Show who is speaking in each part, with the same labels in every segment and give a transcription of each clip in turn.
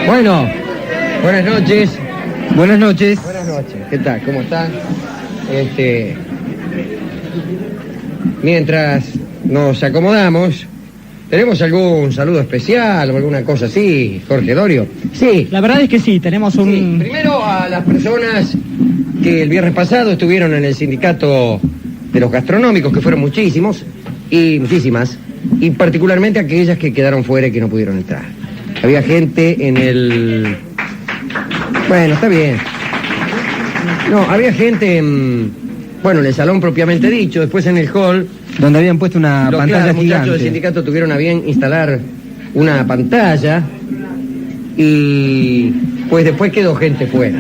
Speaker 1: Bueno, buenas noches.
Speaker 2: Buenas noches.
Speaker 1: Buenas noches. ¿Qué tal? ¿Cómo están? Mientras nos acomodamos, ¿tenemos algún saludo especial o alguna cosa así, Jorge Dorio?
Speaker 3: Sí. La verdad es que sí, tenemos un...
Speaker 1: Sí. Primero a las personas que el viernes pasado estuvieron en el sindicato de los gastronómicos, que fueron muchísimas, y particularmente aquellas que quedaron fuera y que no pudieron entrar. Había gente en el... Bueno, está bien. No, había gente en el salón propiamente dicho, después en el hall...
Speaker 2: Donde habían puesto una pantalla
Speaker 1: los muchachos
Speaker 2: gigante.
Speaker 1: del sindicato tuvieron a bien instalar una pantalla y pues después quedó gente fuera.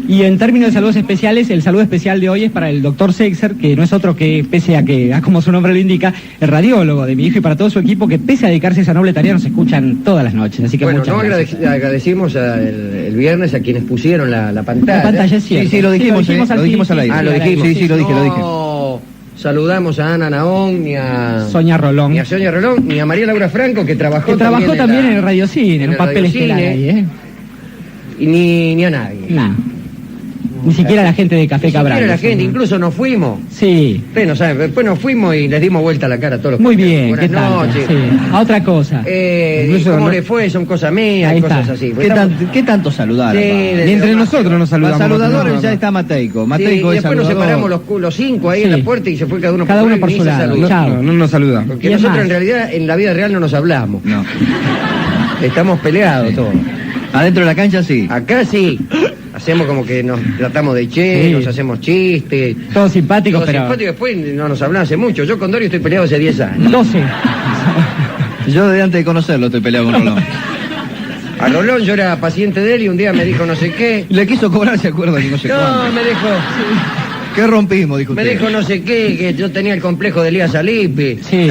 Speaker 3: Y en términos de saludos especiales, el saludo especial de hoy es para el doctor Seixer, que no es otro que, pese a que, como su nombre lo indica, el radiólogo de mi hijo, y para todo su equipo, que pese a dedicarse a esa noble tarea nos escuchan todas las noches. Así que
Speaker 1: bueno,
Speaker 3: muchas gracias.
Speaker 1: Agradecimos el viernes a quienes pusieron la pantalla.
Speaker 3: La pantalla es cierto.
Speaker 2: Sí, lo dijimos, lo dijimos al aire.
Speaker 1: Ah, lo dijimos.
Speaker 2: Sí, lo dije.
Speaker 1: No saludamos a Ana Naón, ni a
Speaker 3: Sonia Rolón.
Speaker 1: Ni a Sonia Rolón, ni a María Laura Franco, que trabajó
Speaker 3: también en el radiocine, en un papel estelar ahí,
Speaker 1: Y ni a nadie.
Speaker 3: Nada. Ni siquiera la gente de Café Cabral.
Speaker 1: Ni siquiera la gente, incluso nos fuimos.
Speaker 3: Sí.
Speaker 1: Usted no sabe, después nos fuimos y les dimos vuelta a la cara a todos los
Speaker 3: Muy bien,
Speaker 1: Buenas
Speaker 3: ¿qué tal?
Speaker 1: noches.
Speaker 3: Sí. A otra cosa.
Speaker 1: ¿Cómo le fue? Son cosas mías,
Speaker 3: Ahí
Speaker 1: cosas
Speaker 3: está.
Speaker 1: así.
Speaker 2: ¿Qué tanto saludar?
Speaker 1: Sí,
Speaker 2: Y entre nosotros nos saludamos.
Speaker 4: Los saludadores ya está Mateico.
Speaker 1: y
Speaker 4: Mateico es
Speaker 1: después nos
Speaker 4: saludador.
Speaker 1: separamos los cinco ahí en la puerta y se fue cada uno
Speaker 3: por su lado.
Speaker 2: No nos saludamos.
Speaker 1: Porque
Speaker 3: Y es
Speaker 1: nosotros
Speaker 3: más,
Speaker 1: en realidad en la vida real no nos hablamos.
Speaker 4: No.
Speaker 1: Estamos peleados todos.
Speaker 4: Adentro de la cancha sí.
Speaker 1: Acá sí. Hacemos como que nos tratamos de
Speaker 3: Sí.
Speaker 1: nos hacemos chistes.
Speaker 3: todos simpáticos,
Speaker 1: Todos
Speaker 3: pero...
Speaker 1: simpáticos, después no nos hablamos hace mucho. Yo con Dorio estoy peleado hace 10 años.
Speaker 3: 12.
Speaker 4: Yo desde antes de conocerlo estoy peleado con Rolón.
Speaker 1: A Rolón yo era paciente de él y un día me dijo no sé qué.
Speaker 4: Le quiso cobrar, se acuerda que no sé
Speaker 1: No,
Speaker 4: cuándo.
Speaker 1: me dijo...
Speaker 4: ¿Qué rompimos? Dijo
Speaker 1: Me
Speaker 4: usted.
Speaker 1: dijo no sé qué, que yo tenía el complejo de Elías Alipi.
Speaker 3: Sí.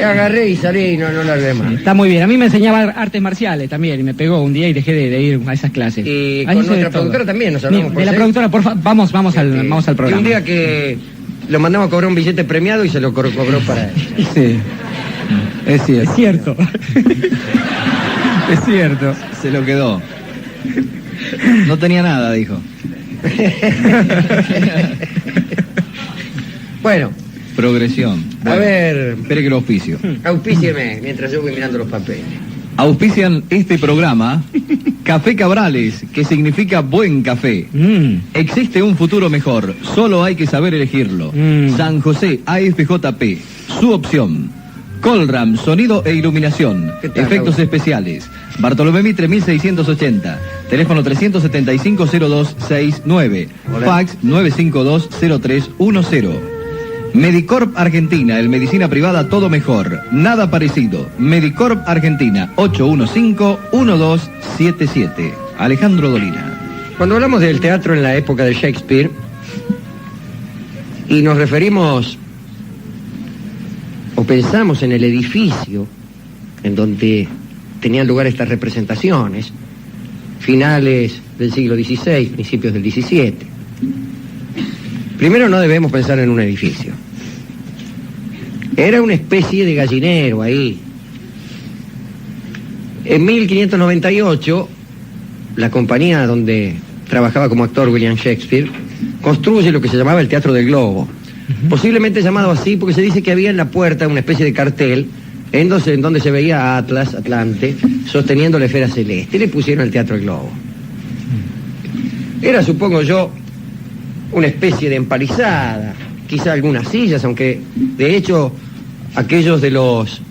Speaker 1: Agarré y salí y no largué más.
Speaker 3: Está muy bien. A mí me enseñaba artes marciales también y me pegó un día y dejé de ir a esas clases.
Speaker 1: Y
Speaker 3: Ahí
Speaker 1: con
Speaker 3: sé de
Speaker 1: nuestra
Speaker 3: todo.
Speaker 1: productora también nos hablamos por
Speaker 3: De la
Speaker 1: seis.
Speaker 3: productora, por favor, vamos al
Speaker 1: Y
Speaker 3: programa.
Speaker 1: un día que lo mandamos a cobrar un billete premiado y se lo cobró para él.
Speaker 2: Sí. Es cierto.
Speaker 3: Es cierto. Es cierto.
Speaker 4: Se lo quedó. No tenía nada, dijo.
Speaker 1: Bueno,
Speaker 4: Progresión.
Speaker 1: a
Speaker 4: Bueno,
Speaker 1: ver,
Speaker 4: espere que lo auspicio.
Speaker 1: auspícieme mientras yo voy mirando los papeles.
Speaker 4: Auspician este programa Café Cabrales, que significa buen café. Existe un futuro mejor, solo hay que saber elegirlo. San José AFJP, su opción. Colram, sonido e iluminación.
Speaker 1: ¿Qué tal,
Speaker 4: Efectos
Speaker 1: Raúl?
Speaker 4: especiales. Bartolomé Mitre 1680. Teléfono 375-0269.
Speaker 1: Hola.
Speaker 4: Fax 952-0310. Medicorp Argentina, el medicina privada todo mejor. Nada parecido. Medicorp Argentina, 815-1277. Alejandro Dolina.
Speaker 1: Cuando hablamos del teatro en la época de Shakespeare y nos referimos o pensamos en el edificio en donde tenían lugar estas representaciones, finales del siglo XVI, principios del XVII, primero no debemos pensar en un edificio. Era una especie de gallinero ahí. En 1598, la compañía donde trabajaba como actor William Shakespeare construye lo que se llamaba el Teatro del Globo. Posiblemente llamado así porque se dice que había en la puerta una especie de cartel en donde se veía a Atlas, Atlante, sosteniendo la esfera celeste. Y le pusieron el Teatro del Globo. Era, supongo yo, una especie de empalizada, quizá algunas sillas, aunque de hecho aquellos de los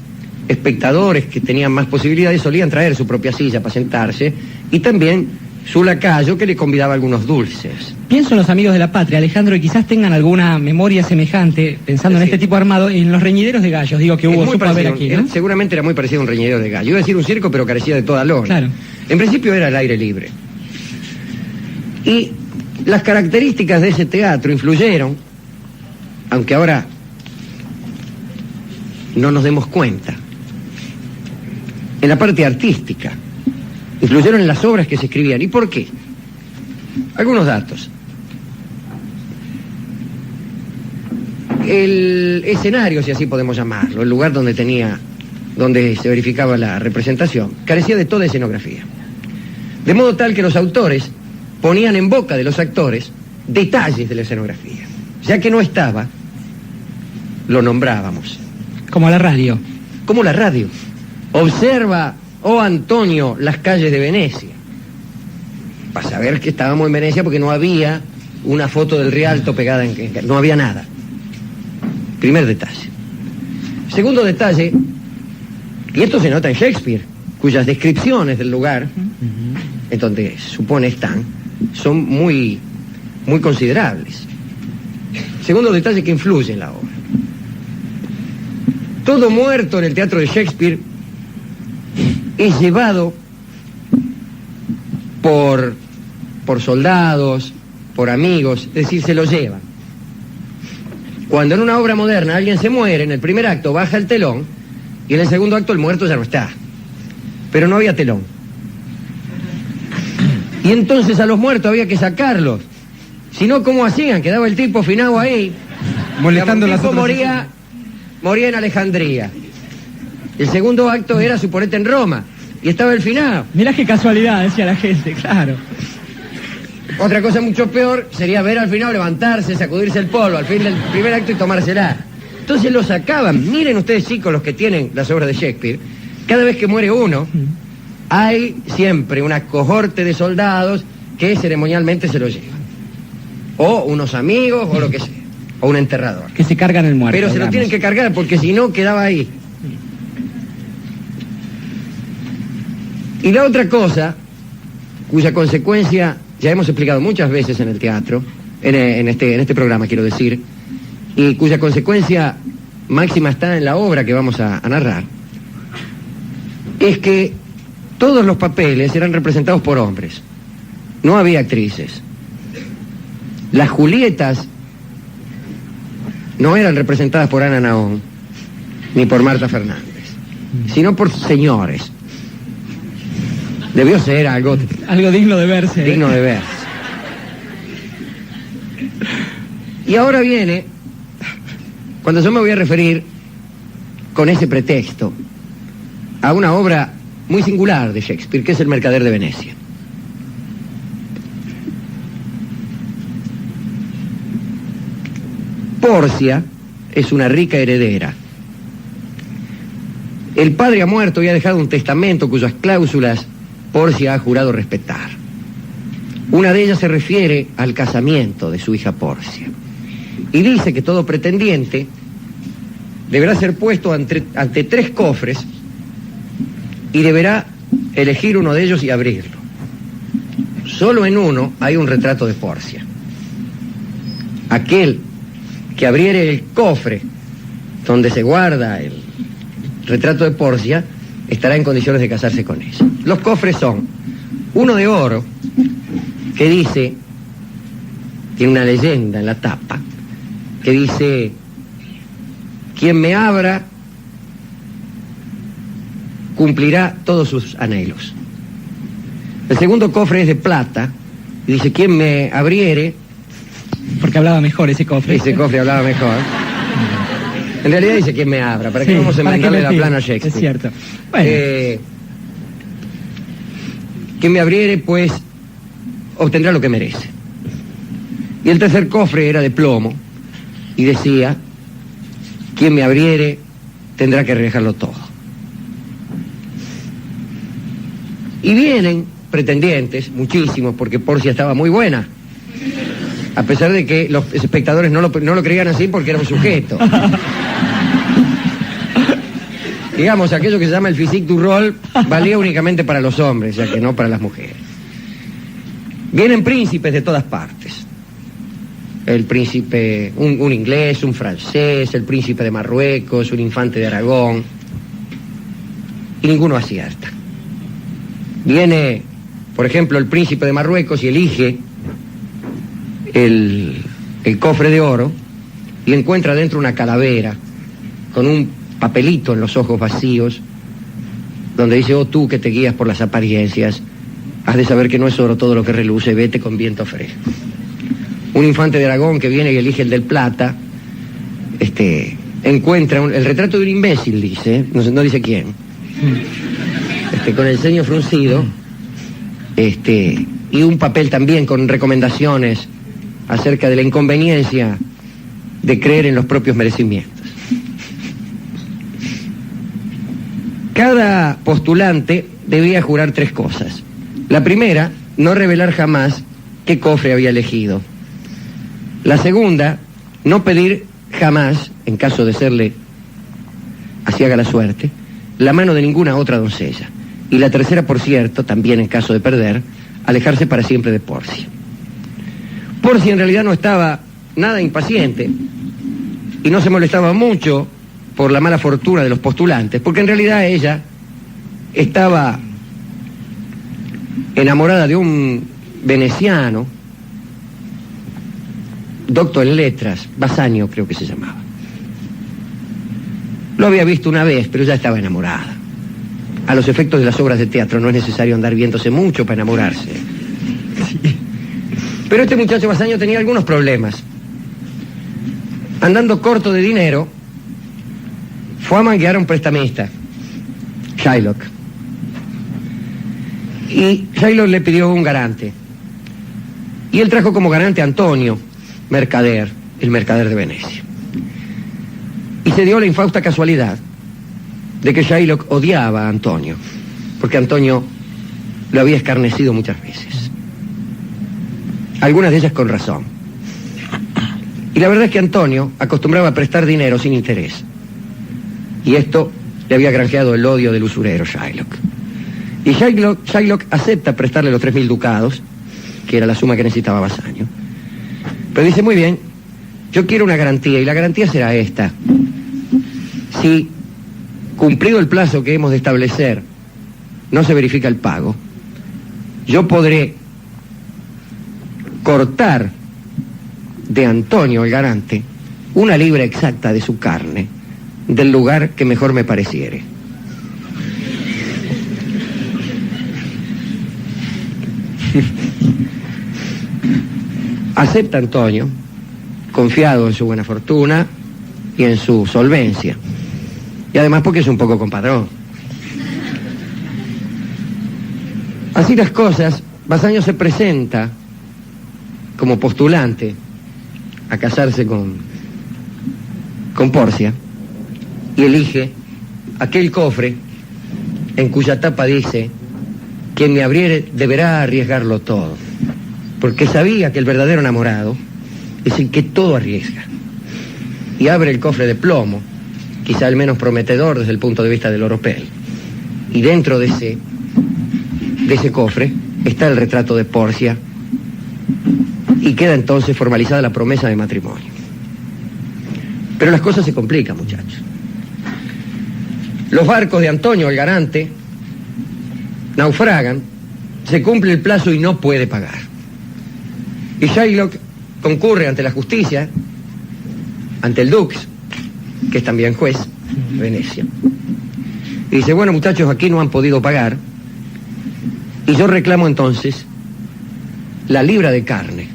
Speaker 1: espectadores que tenían más posibilidades solían traer su propia silla para sentarse, y también su lacayo que le convidaba algunos dulces.
Speaker 3: Pienso en los amigos de la patria, Alejandro, y quizás tengan alguna memoria semejante, pensando en
Speaker 1: Sí.
Speaker 3: este tipo armado, en los reñideros de gallos, digo que
Speaker 1: Es
Speaker 3: hubo,
Speaker 1: muy
Speaker 3: supo haber
Speaker 1: parecido,
Speaker 3: aquí, ¿no?
Speaker 1: seguramente era muy parecido a un reñidero de gallo. Iba a decir un circo, pero carecía de toda lona.
Speaker 3: Claro.
Speaker 1: En principio era al aire libre. Y las características de ese teatro influyeron, aunque ahora no nos demos cuenta, en la parte artística. Influyeron en las obras que se escribían. ¿Y por qué? Algunos datos. El escenario, si así podemos llamarlo, el lugar donde se verificaba la representación, carecía de toda escenografía. De modo tal que los autores ponían en boca de los actores detalles de la escenografía. Ya que no estaba, lo nombrábamos.
Speaker 3: Como la radio.
Speaker 1: Como la radio. Observa, oh Antonio, las calles de Venecia. Para saber que estábamos en Venecia, porque no había una foto del Rialto pegada no había nada. Primer detalle. Segundo detalle, y esto se nota en Shakespeare, cuyas descripciones del lugar en donde supone están, son muy, muy considerables. Segundo detalle que influye en la obra. Todo muerto en el teatro de Shakespeare es llevado por soldados, por amigos, es decir, se lo llevan. Cuando en una obra moderna alguien se muere, en el primer acto baja el telón y en el segundo acto el muerto ya no está. Pero no había telón. Y entonces a los muertos había que sacarlos. Si no, ¿cómo hacían? Quedaba el tipo finado ahí.
Speaker 2: Molestando las
Speaker 1: tipo
Speaker 2: otras.
Speaker 1: moría en Alejandría. El segundo acto era, suponete, en Roma. Y estaba el finado.
Speaker 3: Mirá qué casualidad, decía la gente, claro.
Speaker 1: Otra cosa mucho peor sería ver al finado levantarse, sacudirse el polvo al fin del primer acto y tomársela. Entonces lo sacaban. Miren ustedes, chicos, los que tienen las obras de Shakespeare. Cada vez que muere uno, hay siempre una cohorte de soldados que ceremonialmente se lo llevan. O unos amigos, o lo que sea. O un enterrador.
Speaker 3: Que se cargan el muerto.
Speaker 1: Pero se lo tienen que cargar porque si no quedaba ahí. Y la otra cosa, cuya consecuencia ya hemos explicado muchas veces en el teatro, en este programa quiero decir, y cuya consecuencia máxima está en la obra que vamos a narrar, es que todos los papeles eran representados por hombres. No había actrices. Las Julietas no eran representadas por Ana Naón ni por Marta Fernández, sino por señores. Debió ser algo
Speaker 3: digno de verse.
Speaker 1: Digno de verse. Y ahora viene, cuando yo me voy a referir con ese pretexto a una obra muy singular de Shakespeare, que es El Mercader de Venecia. Porcia es una rica heredera. El padre ha muerto y ha dejado un testamento cuyas cláusulas Porcia ha jurado respetar. Una de ellas se refiere al casamiento de su hija Porcia. Y dice que todo pretendiente deberá ser puesto ante 3 cofres y deberá elegir uno de ellos y abrirlo. Solo en uno hay un retrato de Porcia. Aquel que abriere el cofre donde se guarda el retrato de Porcia estará en condiciones de casarse con ella. Los cofres son uno de oro que dice, tiene una leyenda en la tapa, que dice: quien me abra cumplirá todos sus anhelos. El segundo cofre es de plata y dice: quien me abriere...
Speaker 3: Porque hablaba mejor ese cofre.
Speaker 1: Ese cofre hablaba mejor. En realidad dice: quien me abra. ¿Para qué vamos a mandarle la plana a Shakespeare?
Speaker 3: Es cierto. Bueno.
Speaker 1: Quien me abriere, pues, obtendrá lo que merece. Y el tercer cofre era de plomo y decía: quien me abriere tendrá que arriesgarlo todo. Y vienen pretendientes, muchísimos, porque Porcia estaba muy buena, a pesar de que los espectadores no lo creían así porque era un sujeto. Digamos, aquello que se llama el physique du rôle valía únicamente para los hombres, ya que no para las mujeres. Vienen príncipes de todas partes. El príncipe, un inglés, un francés, el príncipe de Marruecos, un infante de Aragón. Y ninguno acierta. Viene, por ejemplo, el príncipe de Marruecos y elige el cofre de oro y encuentra dentro una calavera con un papelito en los ojos vacíos donde dice: oh tú que te guías por las apariencias, has de saber que no es oro todo lo que reluce, vete con viento fresco. Un infante de Aragón que viene y elige el del plata, encuentra el retrato de un imbécil, dice, no dice quién, con el ceño fruncido, y un papel también con recomendaciones acerca de la inconveniencia de creer en los propios merecimientos. Cada postulante debía jurar 3 cosas. La primera, no revelar jamás qué cofre había elegido. La segunda, no pedir jamás, en caso de serle así haga la suerte, la mano de ninguna otra doncella. Y la tercera, por cierto, también en caso de perder, alejarse para siempre de Porcia. Porcia en realidad no estaba nada impaciente y no se molestaba mucho por la mala fortuna de los postulantes, porque en realidad ella estaba enamorada de un veneciano, doctor en letras, Bassanio creo que se llamaba. Lo había visto una vez, pero ya estaba enamorada. A los efectos de las obras de teatro no es necesario andar viéndose mucho para enamorarse. Sí. Pero este muchacho Bassanio tenía algunos problemas. Andando corto de dinero, fue a manguear a un prestamista, Shylock. Y Shylock le pidió un garante. Y él trajo como garante a Antonio, mercader, el mercader de Venecia. Y se dio la infausta casualidad de que Shylock odiaba a Antonio, porque Antonio lo había escarnecido muchas veces. Algunas de ellas con razón. Y la verdad es que Antonio acostumbraba a prestar dinero sin interés. Y esto le había granjeado el odio del usurero Shylock. Y Shylock acepta prestarle los 3.000 ducados, que era la suma que necesitaba Bassanio. Pero dice, muy bien, yo quiero una garantía, y la garantía será esta. Si, cumplido el plazo que hemos de establecer, no se verifica el pago, yo podré cortar de Antonio, el garante, 1 libra exacta de su carne, del lugar que mejor me pareciere. Acepta Antonio, confiado en su buena fortuna y en su solvencia. Y además porque es un poco compadrón. Así las cosas, Bassanio se presenta como postulante a casarse con Porcia y elige aquel cofre en cuya tapa dice: quien me abriere deberá arriesgarlo todo, porque sabía que el verdadero enamorado es el que todo arriesga. Y abre el cofre de plomo, quizá el menos prometedor desde el punto de vista del oropel. Y dentro de ese cofre está el retrato de Porcia, y queda entonces formalizada la promesa de matrimonio. Pero las cosas se complican, muchachos. Los barcos de Antonio, el garante, naufragan, se cumple el plazo y no puede pagar. Y Shylock concurre ante la justicia, ante el Dux, que es también juez de Venecia, y dice: bueno, muchachos, aquí no han podido pagar, y yo reclamo entonces la libra de carne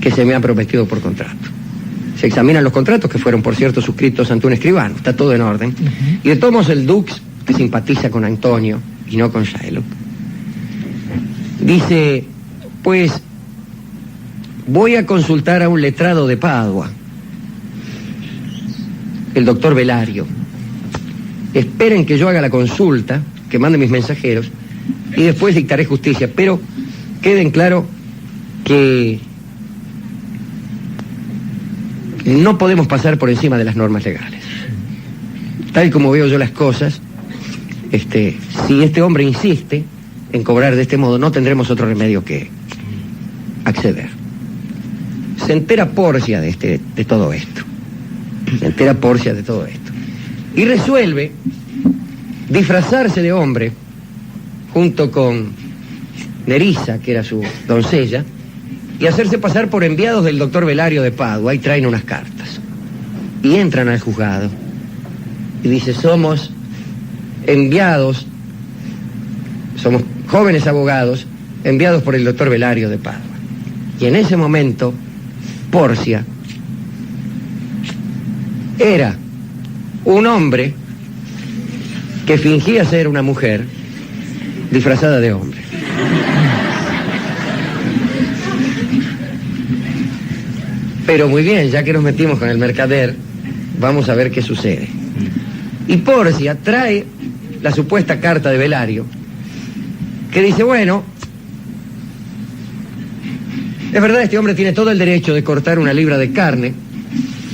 Speaker 1: que se me ha prometido por contrato. Se examinan los contratos, que fueron, por cierto, suscritos ante un escribano, está todo en orden. Y de todos modos el Dux, que simpatiza con Antonio y no con Shylock, dice: pues voy a consultar a un letrado de Padua, el doctor Velario. Esperen que yo haga la consulta, que mande mis mensajeros, y después dictaré justicia. Pero queden claro que no podemos pasar por encima de las normas legales. Tal como veo yo las cosas, si este hombre insiste en cobrar de este modo, no tendremos otro remedio que acceder. Se entera Porcia de todo esto. Se entera Porcia de todo esto. Y resuelve disfrazarse de hombre junto con Nerissa, que era su doncella, y hacerse pasar por enviados del doctor Velario de Padua, y traen unas cartas. Y entran al juzgado. Y dice: somos enviados, somos jóvenes abogados, enviados por el doctor Velario de Padua. Y en ese momento, Porcia era un hombre que fingía ser una mujer disfrazada de hombre. Pero muy bien, ya que nos metimos con el mercader, vamos a ver qué sucede. Y Porcia trae la supuesta carta de Belario, que dice, bueno, es verdad, este hombre tiene todo el derecho de cortar una libra de carne,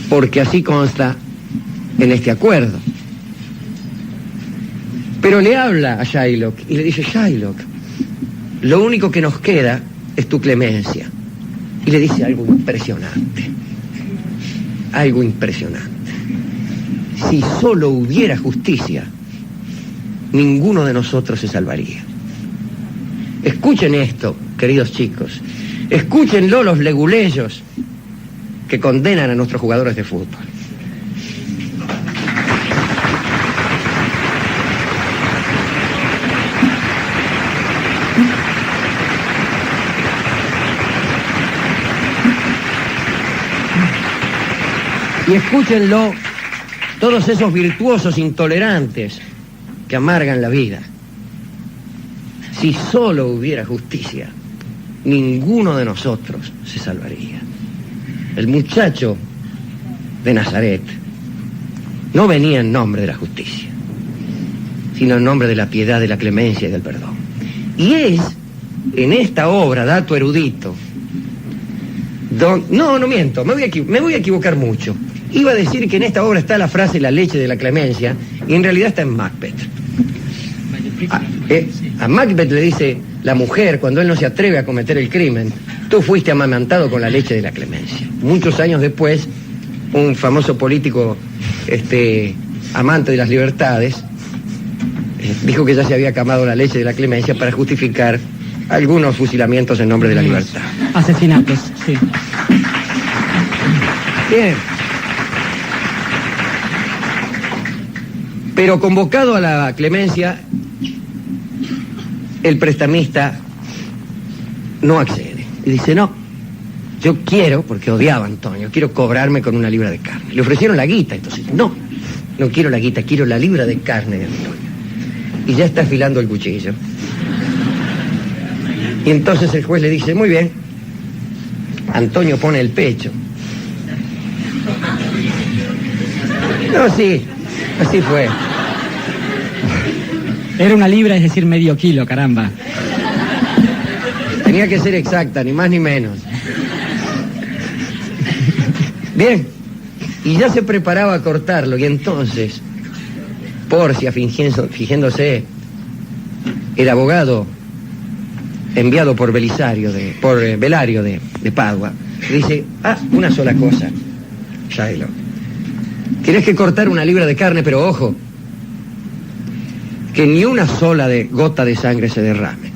Speaker 1: porque así consta en este acuerdo. Pero le habla a Shylock y le dice, Shylock, lo único que nos queda es tu clemencia. Y le dice algo impresionante. Algo impresionante. Si solo hubiera justicia, ninguno de nosotros se salvaría. Escuchen esto, queridos chicos. Escúchenlo los leguleyos que condenan a nuestros jugadores de fútbol. Y escúchenlo todos esos virtuosos intolerantes que amargan la vida. Si solo hubiera justicia, ninguno de nosotros se salvaría. El muchacho de Nazaret no venía en nombre de la justicia, sino en nombre de la piedad, de la clemencia y del perdón. Y es en esta obra, dato erudito, no miento, me voy a equivocar mucho. Iba a decir que en esta obra está la frase la leche de la clemencia, y en realidad está en Macbeth. A Macbeth le dice la mujer, cuando él no se atreve a cometer el crimen, tú fuiste amamantado con la leche de la clemencia. Muchos años después, un famoso político amante de las libertades dijo que ya se había acabado la leche de la clemencia para justificar algunos fusilamientos en nombre de la libertad.
Speaker 3: Asesinatos, sí.
Speaker 1: Bien. Pero convocado a la clemencia, el prestamista no accede. Y dice, no, yo quiero, porque odiaba a Antonio, quiero cobrarme con una libra de carne. Le ofrecieron la guita, entonces, no quiero la guita, quiero la libra de carne de Antonio. Y ya está afilando el cuchillo. Y entonces el juez le dice, muy bien. Antonio pone el pecho. No, sí, así fue.
Speaker 3: Era una libra, es decir, medio kilo, caramba.
Speaker 1: Tenía que ser exacta, ni más ni menos. Bien, y ya se preparaba a cortarlo, y entonces Porcia, fingiéndose el abogado enviado por Belario de Padua, dice, una sola cosa, Shylock. Tienes que cortar una libra de carne, pero ojo, que ni una sola gota de sangre se derrame.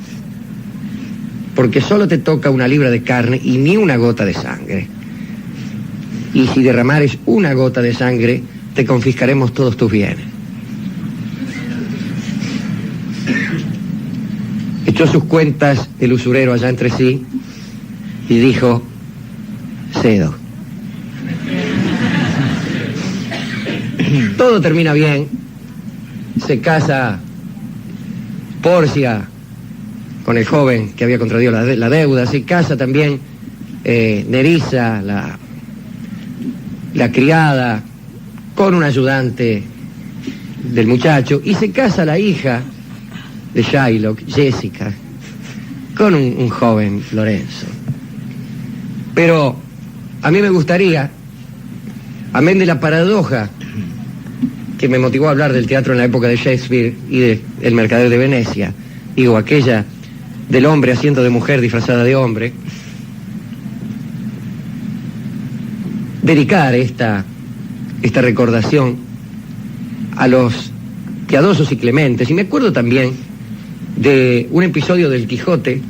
Speaker 1: Porque solo te toca una libra de carne y ni una gota de sangre. Y si derramares una gota de sangre, te confiscaremos todos tus bienes. Echó sus cuentas el usurero allá entre sí y dijo, cedo. Todo termina bien. Se casa Porcia con el joven que había contraído la deuda. Se casa también Nerissa, la criada, con un ayudante del muchacho. Y se casa la hija de Shylock, Jessica, con un joven Lorenzo. Pero a mí me gustaría, amén de la paradoja que me motivó a hablar del teatro en la época de Shakespeare y de El mercader de Venecia, digo, aquella del hombre haciendo de mujer disfrazada de hombre, dedicar esta recordación a los piadosos y clementes. Y me acuerdo también de un episodio del Quijote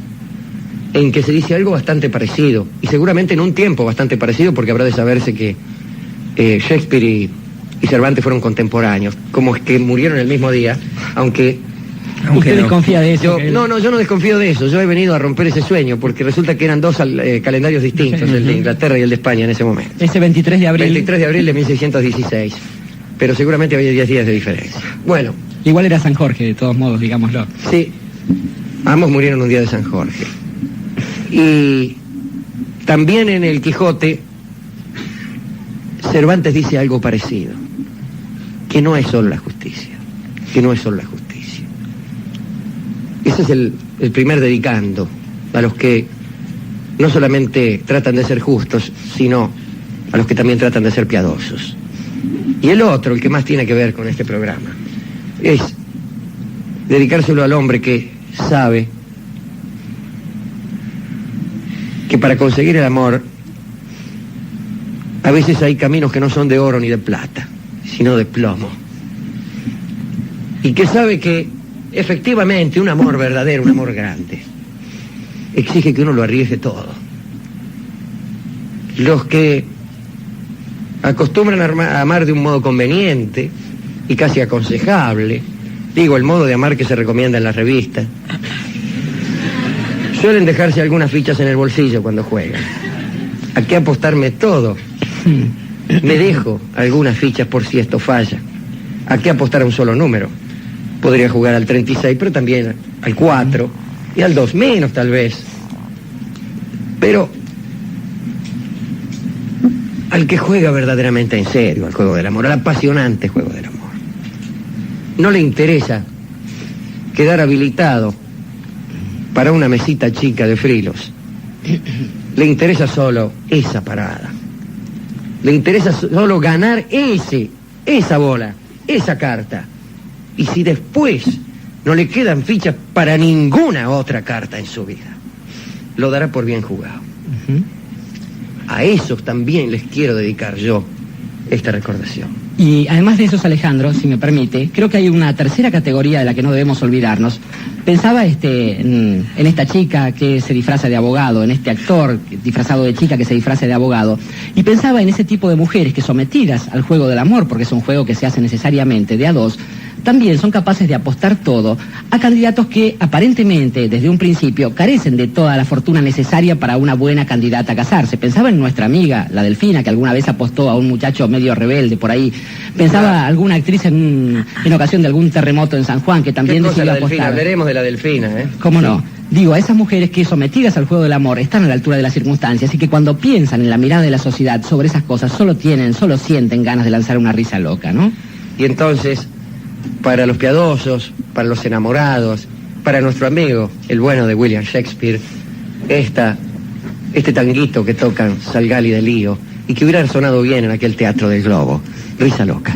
Speaker 1: en que se dice algo bastante parecido, y seguramente en un tiempo bastante parecido, porque habrá de saberse que Shakespeare y Cervantes fueron contemporáneos, como es que murieron el mismo día, aunque
Speaker 3: ¿Usted desconfía de eso?
Speaker 1: Yo no desconfío de eso. Yo he venido a romper ese sueño, porque resulta que eran dos calendarios distintos, el de Inglaterra y el de España en ese momento.
Speaker 3: Ese 23 de abril.
Speaker 1: 23 de abril de 1616. Pero seguramente había 10 días de diferencia. Bueno.
Speaker 3: Igual era San Jorge, de todos modos, digámoslo.
Speaker 1: Sí. Ambos murieron un día de San Jorge. Y también en el Quijote Cervantes dice algo parecido, que no es solo la justicia, que no es solo la justicia. Ese es el primer dedicando a los que no solamente tratan de ser justos, sino a los que también tratan de ser piadosos. Y el otro, el que más tiene que ver con este programa, es dedicárselo al hombre que sabe que para conseguir el amor a veces hay caminos que no son de oro ni de plata, sino de plomo. Y que sabe que efectivamente un amor verdadero, un amor grande, exige que uno lo arriesgue todo. Los que acostumbran a amar de un modo conveniente y casi aconsejable, digo, el modo de amar que se recomienda en las revistas, suelen dejarse algunas fichas en el bolsillo cuando juegan. ¿A qué apostarme todo? Me dejo algunas fichas por si esto falla. ¿A qué apostar a un solo número? Podría jugar al 36, pero también al 4 y al 2 menos tal vez. Pero al que juega verdaderamente en serio al juego del amor, al apasionante juego del amor, no le interesa quedar habilitado para una mesita chica de frilos. Le interesa solo esa parada. Le interesa solo ganar esa bola, esa carta. Y si después no le quedan fichas para ninguna otra carta en su vida, lo dará por bien jugado. A esos también les quiero dedicar yo esta recordación.
Speaker 3: Y además de esos, Alejandro, si me permite, creo que hay una tercera categoría de la que no debemos olvidarnos. Pensaba en esta chica que se disfraza de abogado, en este actor disfrazado de chica que se disfraza de abogado, y pensaba en ese tipo de mujeres que, sometidas al juego del amor, porque es un juego que se hace necesariamente de a dos, también son capaces de apostar todo a candidatos que aparentemente desde un principio carecen de toda la fortuna necesaria para una buena candidata a casarse. Pensaba en nuestra amiga, la Delfina, que alguna vez apostó a un muchacho medio rebelde por ahí. Pensaba alguna actriz en ocasión de algún terremoto en San Juan que también decidió apostar.
Speaker 1: Hablaremos de la Delfina, ¿eh?
Speaker 3: ¿Cómo no? Digo, a esas mujeres que, sometidas al juego del amor, están a la altura de las circunstancias y que cuando piensan en la mirada de la sociedad sobre esas cosas solo sienten ganas de lanzar una risa loca, ¿no?
Speaker 1: Y entonces, para los piadosos, para los enamorados, para nuestro amigo, el bueno de William Shakespeare, este tanguito que tocan Salgali de Lío y que hubiera sonado bien en aquel Teatro del Globo, Risa Loca.